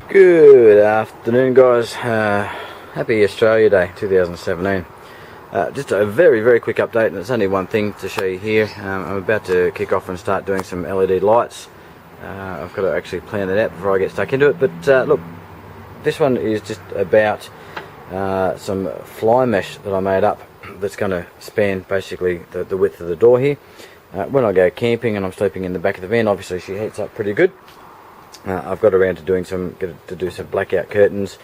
Good afternoon, guys. Happy Australia Day 2017. Just a very quick update, and it's only one thing to show you here. I'm about to kick off and start doing some LED lights. I've got to actually plan that out before I get stuck into it, but look, this one is just about some fly mesh that I made up that's going to span basically the width of the door here. When I go camping and I'm sleeping in the back of the van, obviously she heats up pretty good. I've got around to doing some blackout curtains,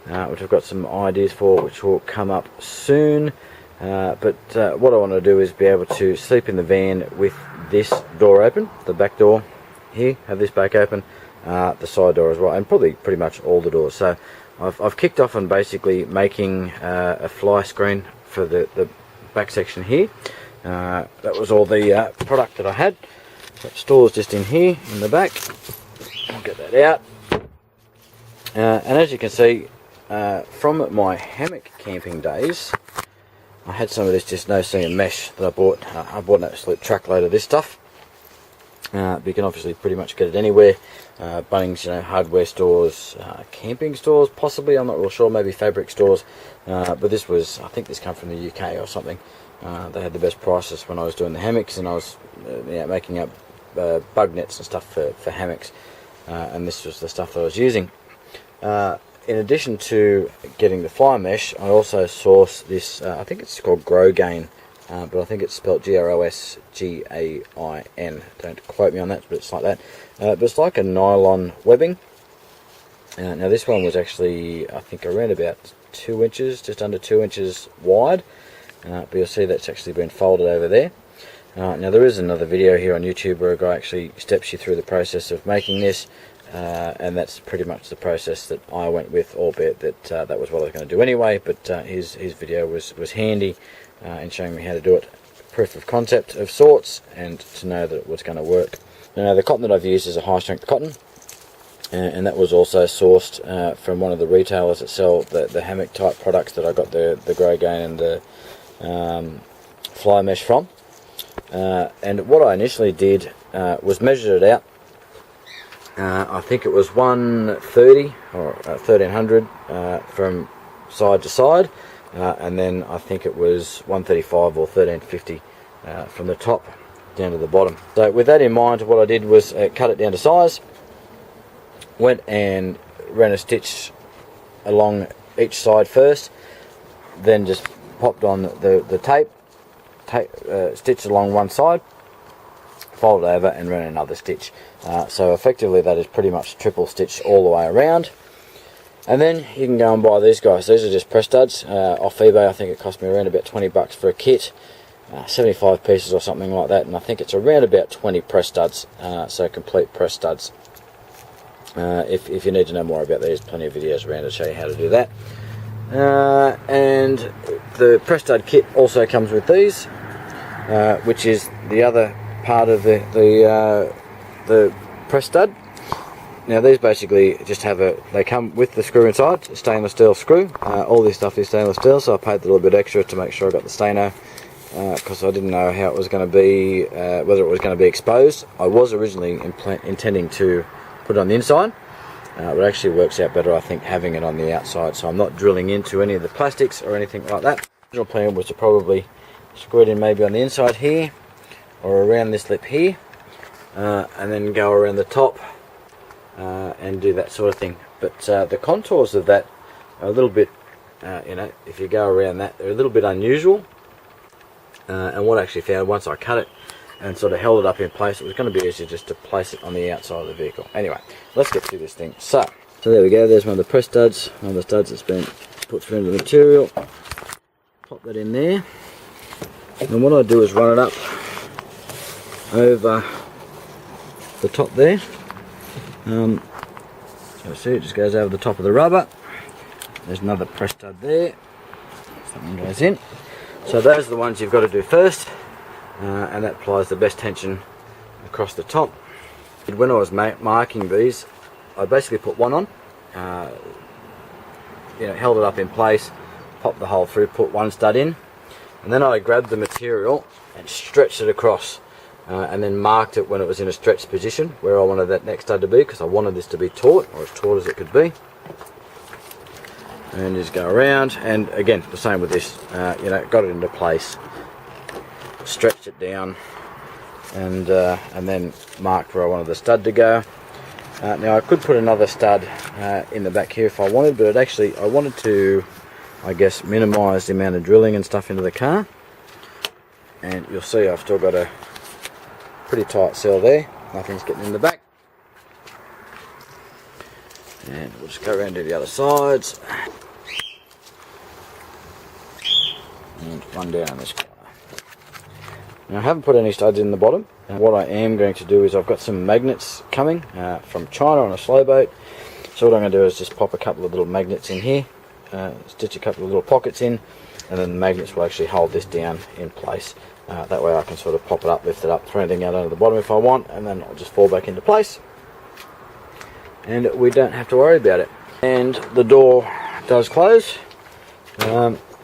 which I've got some ideas for, which will come up soon. But what I want to do is be able to sleep in the van with this door open, the back door here, have this back open, the side door as well, and probably pretty much all the doors. So I've kicked off on basically making a fly screen for the back section here. That was all the product that I had. So it stores just in here in the back. I'll get that out. And as you can see, from my hammock camping days, I had some of this just no seam mesh that I bought. I bought an absolute truckload of this stuff. But you can obviously pretty much get it anywhere. Bunnings, hardware stores, camping stores, possibly. I'm not real sure. Maybe fabric stores. But this was, I think this came from the UK or something. They had the best prices when I was doing the hammocks, and I was making up bug nets and stuff for hammocks. And this was the stuff that I was using. In addition to getting the fly mesh, I also sourced this, I think it's called Grosgain, but I think it's spelled Grosgain. Don't quote me on that, but it's like that. But it's like a nylon webbing. Now this one was actually, I think, around about 2 inches, just under 2 inches wide. But you'll see that's actually been folded over there. Now there is another video here on YouTube where a guy actually steps you through the process of making this, and that's pretty much the process that I went with, albeit that that was what I was going to do anyway, but his video was handy in showing me how to do it. Proof of concept of sorts, and to know that it was going to work. Now the cotton that I've used is a high strength cotton, and that was also sourced from one of the retailers that sell the hammock type products that I got the Grosgain and the fly mesh from. And what I initially did was measure it out. I think it was 130 or 1300 from side to side, and then I think it was 135 or 1350 from the top down to the bottom. So with that in mind, what I did was cut it down to size, went and ran a stitch along each side first, then just popped on the tape, stitched along one side, folded over and ran another stitch. So effectively that is pretty much triple stitched all the way around. And then you can go and buy these guys. These are just press studs off eBay. I think it cost me around about 20 bucks for a kit, 75 pieces or something like that, and I think it's around about 20 press studs, so complete press studs. If you need to know more about these, plenty of videos around to show you how to do that. And the press stud kit also comes with these, which is the other part of the press stud. Now these basically just they come with the screw inside, stainless steel screw. All this stuff is stainless steel, so I paid a little bit extra to make sure I got the stainer, because I didn't know how it was going to be, whether it was going to be exposed. I was originally intending to put it on the inside. But it actually works out better, I think, having it on the outside, so I'm not drilling into any of the plastics or anything like that. The original plan was to probably screw it in maybe on the inside here, or around this lip here, and then go around the top and do that sort of thing. But the contours of that are a little bit, if you go around that, they're a little bit unusual. And what I actually found, once I cut it and sort of held it up in place, it was going to be easier just to place it on the outside of the vehicle. Anyway, let's get through this thing. So there we go, there's one of the press studs, one of the studs that's been put through into the material. Pop that in there, and what I do is run it up over the top there. So see, it just goes over the top of the rubber. There's another press stud there, something goes in. So those are the ones you've got to do first. And that applies the best tension across the top. When I was marking these, I basically put one on, held it up in place, popped the hole through, put one stud in, and then I grabbed the material and stretched it across and then marked it when it was in a stretched position where I wanted that next stud to be, because I wanted this to be taut, or as taut as it could be. And just go around, and again the same with this, you know, got it into place, stretched it down, and then marked where I wanted the stud to go. Now I could put another stud in the back here if I wanted, but I wanted to, I guess, minimise the amount of drilling and stuff into the car. And you'll see I've still got a pretty tight seal there, nothing's getting in the back. And we'll just go around to the other sides. And one down this corner. Now I haven't put any studs in the bottom. And what I am going to do is I've got some magnets coming from China on a slow boat. So what I'm going to do is just pop a couple of little magnets in here, stitch a couple of little pockets in, and then the magnets will actually hold this down in place. That way I can sort of pop it up, lift it up, throw anything out under the bottom if I want, and then it'll just fall back into place. And we don't have to worry about it. And the door does close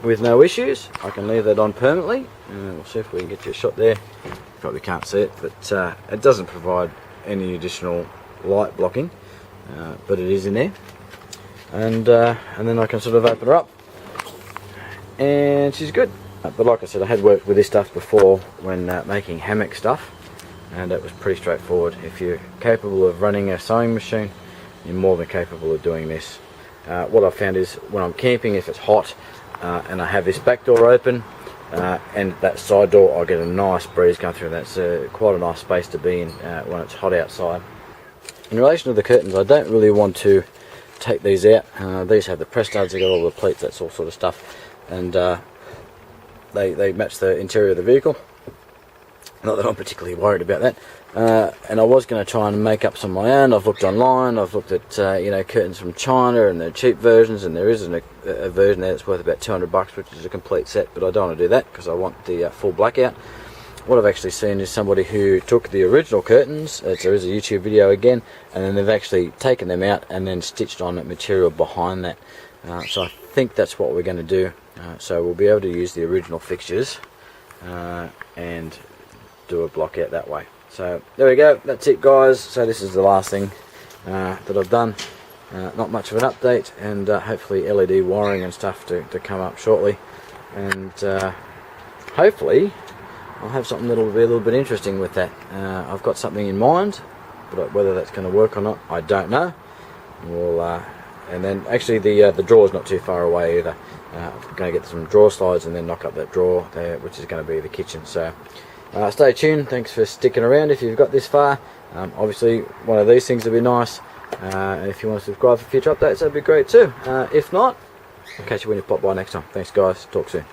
with no issues. I can leave that on permanently. We'll see if we can get you a shot there. Probably can't see it, but it doesn't provide any additional light blocking, but it is in there. And then I can sort of open her up, and she's good. But like I said, I had worked with this stuff before when making hammock stuff, and it was pretty straightforward. If you're capable of running a sewing machine, you're more than capable of doing this. What I've found is when I'm camping, if it's hot and I have this back door open and that side door, I get a nice breeze going through. That's quite a nice space to be in when it's hot outside. In relation to the curtains, I don't really want to take these out. These have the press studs, they got all the pleats, that's all sort of stuff, and they match the interior of the vehicle. Not that I'm particularly worried about that. And I was going to try and make up some of my own. I've looked online, I've looked at you know, curtains from China, and they're cheap versions, and there is a version there that's worth about $200, which is a complete set, but I don't want to do that because I want the full blackout. What I've actually seen is somebody who took the original curtains, there is a YouTube video again, and then they've actually taken them out and then stitched on material behind that. So I think that's what we're going to do. So we'll be able to use the original fixtures and do a block out that way. So there we go, that's it guys. So this is the last thing that I've done. Not much of an update, and hopefully LED wiring and stuff to come up shortly, and hopefully I'll have something that'll be a little bit interesting with that. I've got something in mind, but whether that's going to work or not, I don't know. We'll, and then actually the drawer's not too far away either. I'm going to get some drawer slides and then knock up that drawer there, which is going to be the kitchen. So stay tuned. Thanks for sticking around if you've got this far. Obviously one of these things would be nice, and if you want to subscribe for future updates, that'd be great too. If not, I'll catch you when you pop by next time. Thanks guys, talk soon.